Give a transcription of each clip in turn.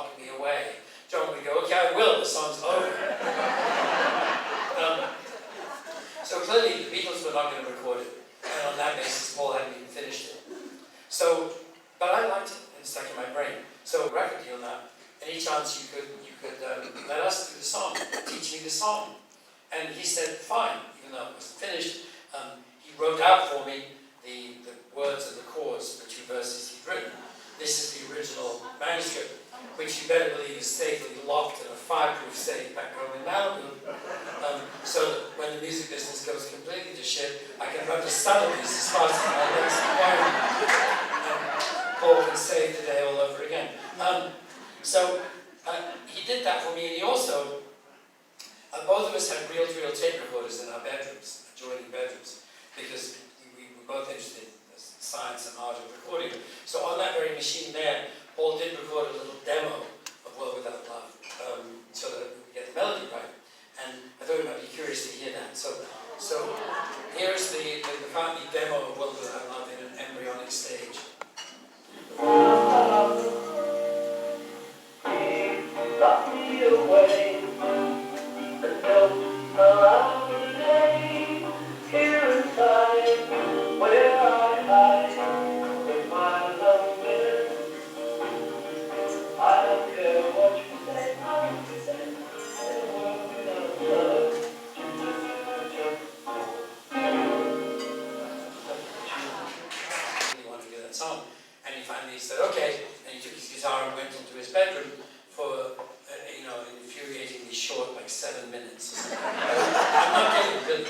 locking me away. John would go, okay, I will, the song's over. So clearly the Beatles were not going to record it, and on that basis Paul hadn't even finished it. So, but I liked it, and it stuck in my brain. So record deal now, any chance you could let us do the song, teach me the song. And he said, fine, even though it wasn't finished. He wrote out for me the words and the chords, the two verses he'd written. This is the original manuscript, which you better believe is safely locked in a fireproof safe back home in Malibu. So that when the music business goes completely to shit, I can run to Sotheby's as fast as my legs require. And Paul can save the day all over again. So he did that for me, and he also, both of us had reel-to-reel tape recorders in our bedrooms, adjoining bedrooms, because we were both interested in the science and art of recording. So on that very machine there, Paul did record a little demo of World Without Love, so that we could get the melody right. And I thought you might be curious to hear that. So here's the McCartney demo of World Without Love in an embryonic stage. Lock me away, the notes around the day, here inside, where I hide, with my loneliness. I don't care what you say, in a world without love, He wanted to do that song, and he finally said, okay, and he took his guitar and went into his bedroom for, an infuriatingly short, like 7 minutes. I'm not kidding, really.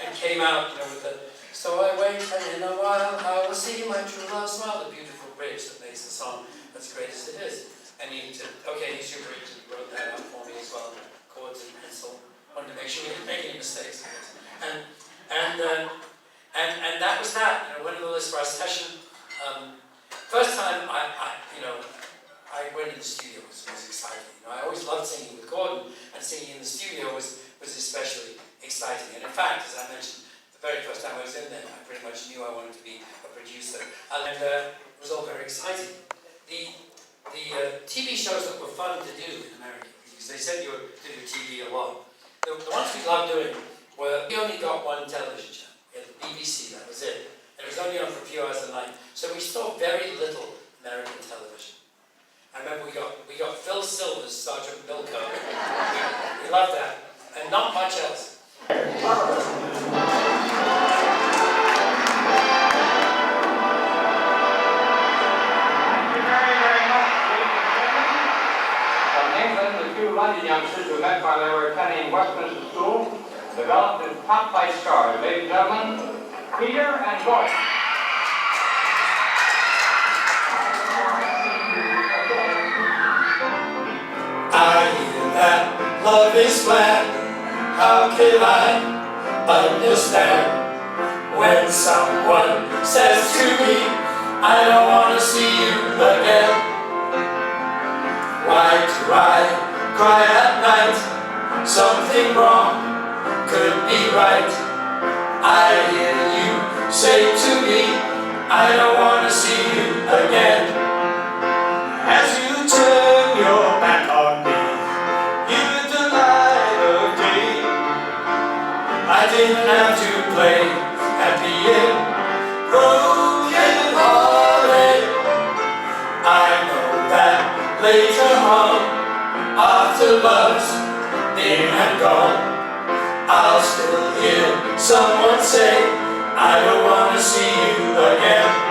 And came out, with the, so I wait, and in a while I will see my true love smile, the beautiful bridge that makes the song as great as it is. And he said, okay, here's your bridge, and he wrote that out for me as well, chords and pencil. Wanted to make sure we didn't make any mistakes. And that was that, went on the list for our session. First time I went in the studio was exciting. I always loved singing with Gordon, and singing in the studio was especially exciting. And in fact, as I mentioned, the very first time I was in there, I pretty much knew I wanted to be a producer. And it was all very exciting. The TV shows that were fun to do in America, because they said you were doing TV a lot. The ones we loved doing were, we only got one television channel. We had the BBC, that was it. And it was only on for a few hours a night. So we saw very little American television. I remember we got Phil Silver's Sergeant Bilko. We loved that. And not much else. Thank you very, very much, ladies and gentlemen. From England, the two London youngsters who met while they were attending Westminster School developed into top-flight stars. Ladies and gentlemen, Peter and Boyd. I hear that love is flat. How can I understand when someone says to me, I don't want to see you again? Why do I cry at night? Something wrong could be right. I hear you say to me, I don't want to see you again. As you turn your back on me, you lit the light of day. I didn't have to play happy and broken hearted. I know that later on, after love's been and gone, I'll still hear someone say, I don't want to see you again.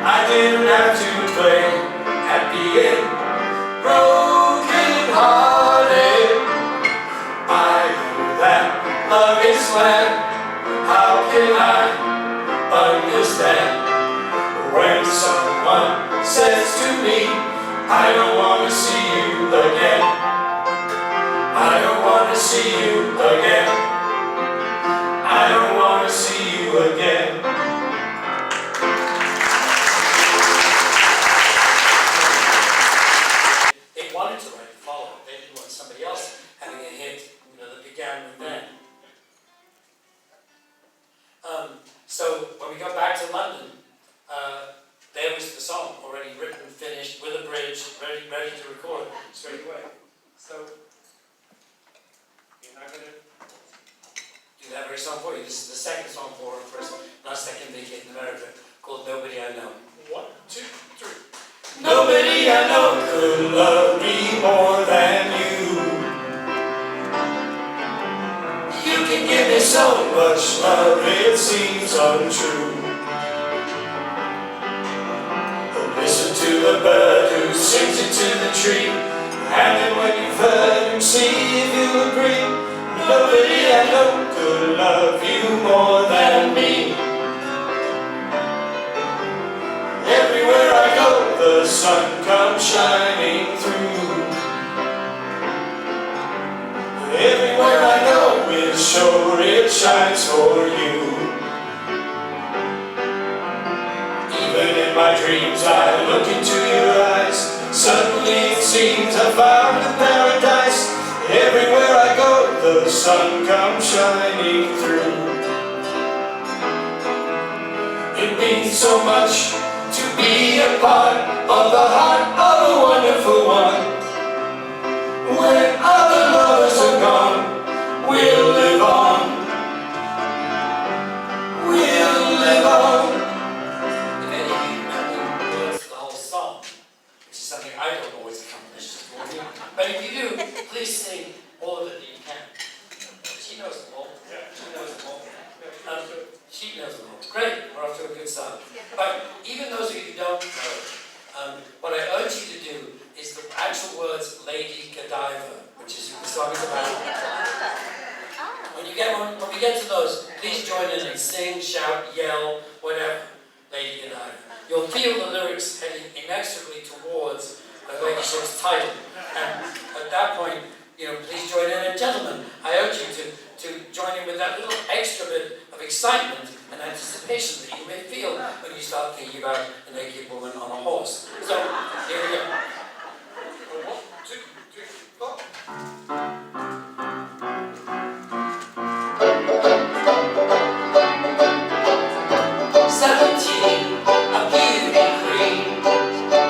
I didn't have to play happy and broken hearted. I know that love is flat. How can I understand when someone says to me, I don't want to see you again. I don't want to see you again. I don't want to see you again. They wanted to write a follow-up. They didn't want somebody else having a hit, that began with them. So when we got back to London, there was the song already written, finished, with a bridge, ready to record straight away. So you're not going to do that very song for you. This is the second song for her, first, not second vacate in America, called Nobody I Know. 1, 2, 3. Nobody I know could love me more than you. You can give me so much love, it seems untrue. But listen to the bird who sings into the tree, and then when you've heard him see if you agree. Nobody I know could love you more than me. Everywhere I go, the sun comes shining through. Everywhere I go, it's sure it shines for you. Even in my dreams, I look into your eyes. Suddenly it seems I found a paradise. Everywhere I go, the sun comes shining through. It means so much to be a part of the heart of a wonderful one. When other lovers are gone, we'll live on. We'll live on. If any of you remember the words of the whole song, which is something I don't always accomplish, but if you do, please sing all of it that you can. She knows them all. She knows them all. She knows them all. Great, we're off to a good start. But even those of you who don't know, what I urge you to do is the actual words Lady Godiva, which is who the song is about. When we get to those, please join in and sing, shout, yell, whatever, Lady Godiva. You'll feel the lyrics heading inexorably towards the ladyship's title. And at that point, please join in. And gentlemen, I urge you to join in with that little extra bit of excitement and anticipation that you may feel when you start thinking about a naked woman on a horse. So, here we go. 1, 2, 3, 4. 17, a beauty queen.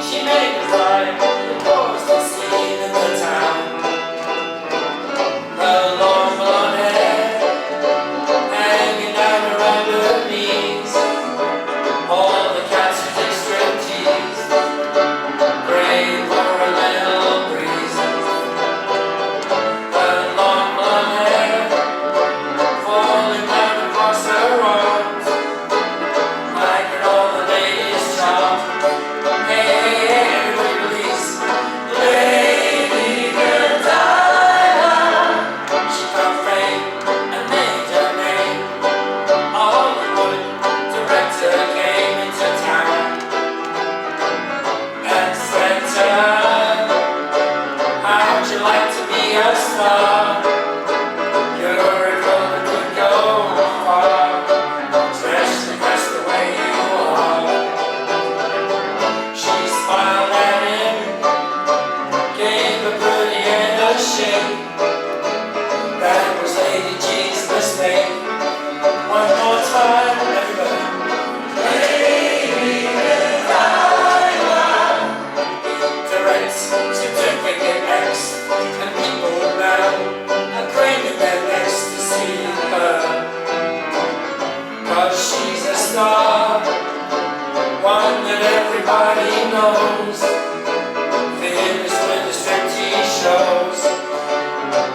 She made me cry, the doors that scene in the town. Her long blonde hair hanging down around her knees. All the cats who take striptease, brave for a little breeze. Her long blonde hair falling down across her arms, like an old lady's charm. Hey, everybody please, Lady Godiva. She found fame and made her name. Hollywood director came into town and said to her, how'd you like to be a star? You're a girl that could go far, especially dressed the way you are. She smiled at him, gave a pretty and a shake. That was Lady G's mistake. One more time, everybody. Lady Godiva. Direct certificate X, and people around are craning their necks to see her. 'Cause she's a star, one that everybody knows. Finished with the striptease shows.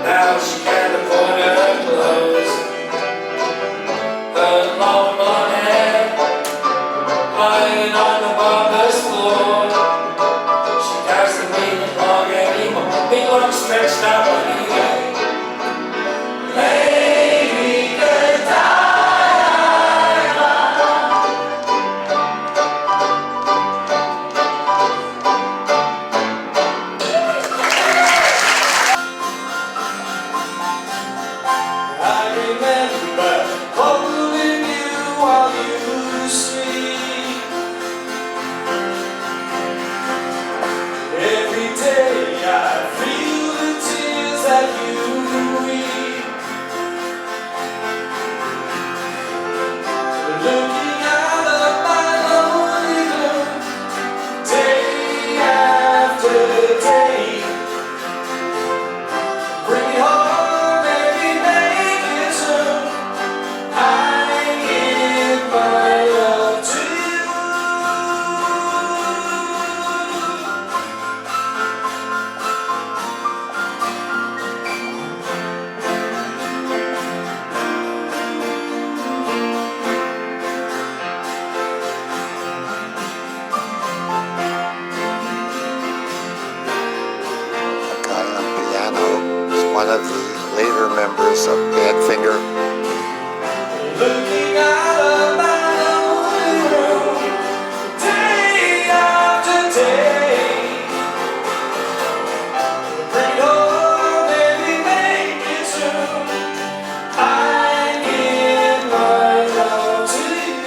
Now she can't afford her clothes. Her long blonde hair lying on the barber's floor. She doesn't need it long anymore. Big long stretched out anyway. Lady Godiva. I remember holding you just a bad finger. Looking out of my lonely room, day after day. Bring home, baby, make it soon. I give my love to you.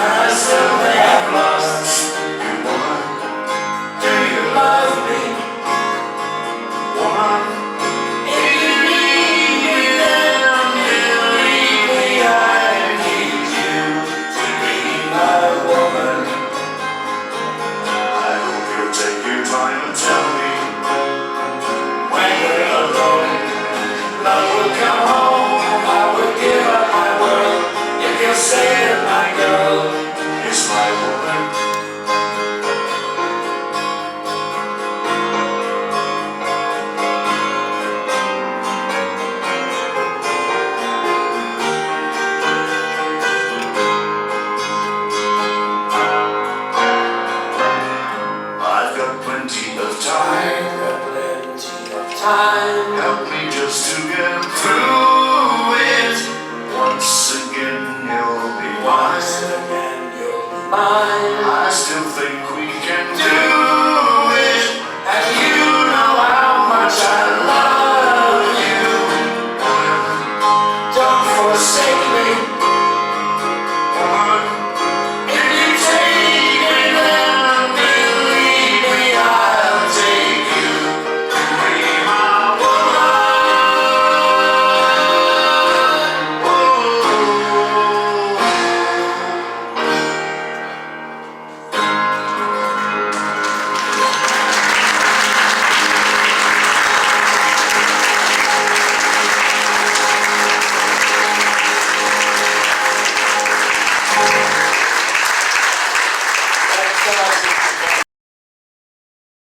I still may have lost you, woman. Do you love me, woman? If you need me, then believe me, I need you to be my woman. I hope you'll take your time and tell me when we're alone. Love will come home, I will give up my world if you'll say that my girl is my woman. I've got plenty of time. Help me just to get through it. Once again you'll be mine. I still think we can do it. And you know how much I love you. Don't forsake me, woman. If you take me, then believe me, I'll take you to be my woman.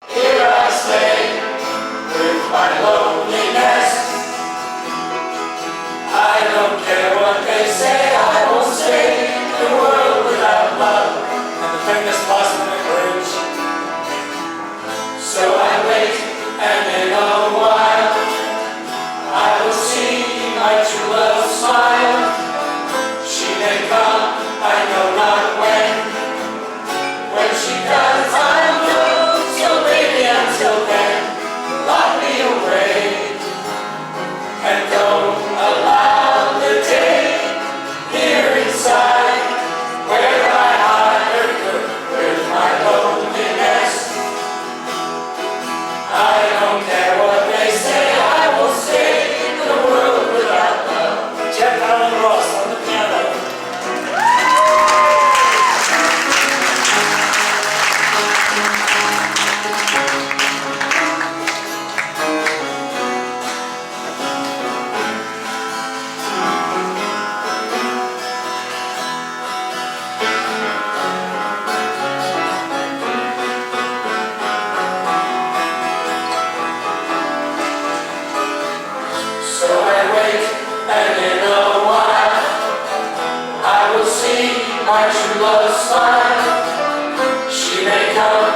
Here I stay with my loneliness. I don't care what they say, I won't stay in the world without love. And the famous blossom in the bridge. So I wait, and in a while I will see my true love smile. She may come, I know not when. When she does, I'm good. So baby, until then, lock me away. And don't allow the day here inside where I hide with my loneliness. I don't care what they say, I will stay in the world without love. Jeff Allen Ross on the piano. So I wait, and in a while I will see my true love smile. She may come,